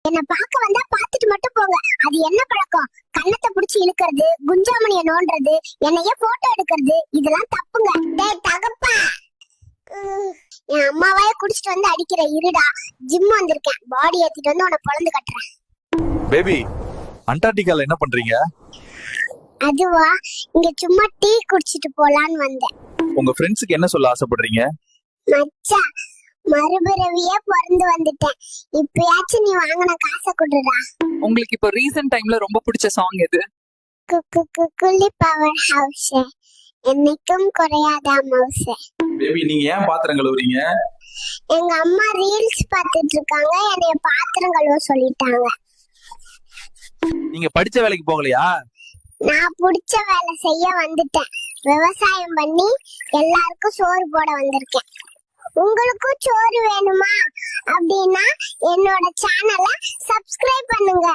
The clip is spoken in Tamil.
என்ன பாக்க வந்தா பாத்துட்டு மட்டும் போங்க. அது என்ன பழக்கம்? கண்ணத்தை புடிச்சு இழுக்கிறது, குஞ்சாமணிய நோண்டுறது, என்னைய போட்டோ எடுக்கிறது, இதெல்லாம் தப்புங்க. டேய் தகப்பா, என் அம்மாவையே குடிச்சிட்டு வந்து அடிக்கிற இருடா. ஜிம் வந்திருக்கேன், பாடி ஏத்திட்டு வந்து உன்னை பொழந்து கட்டுறேன். பேபி, அண்டார்டிகால என்ன பண்றீங்க? அதுவா, இங்க சும்மா டீ குடிச்சிட்டு போலான்னு வந்தேன். உங்க ஃப்ரெண்ட்ஸ்க்கு என்ன சொல்ல ஆசைப்படுறீங்க? மச்சான், மறுபிறவியே பிறந்து வந்துட்டேன். இப்பயாச்சும் நீ வாங்கின காசை கொடுடா. உங்களுக்கு இப்போ ரீசன்ட் டைம்ல ரொம்ப பிடிச்ச சாங் எது? குள்ளி பவர் ஹவுஸ், என்னைக்கும் குறையாத மவுஸ். பேபி, நீங்க ஏன் பாத்திரம் கழுவுறீங்க? எங்க அம்மா ரீல்ஸ் பார்த்துட்டு இருக்காங்க, என்னைய பாத்திரம் கழுவ சொல்லிட்டாங்க. நீங்க படிச்ச வேலைக்கு போகலையா? நான் பிடிச்ச வேலை செய்ய வந்துட்டேன். விவசாயம் பண்ணி எல்லாருக்கும் சோறு போட வந்திருக்கேன். உங்களுக்கும் சோறு வேணுமா அப்படின்னா என்னோட சேனலை சப்ஸ்கிரைப் பண்ணுங்க.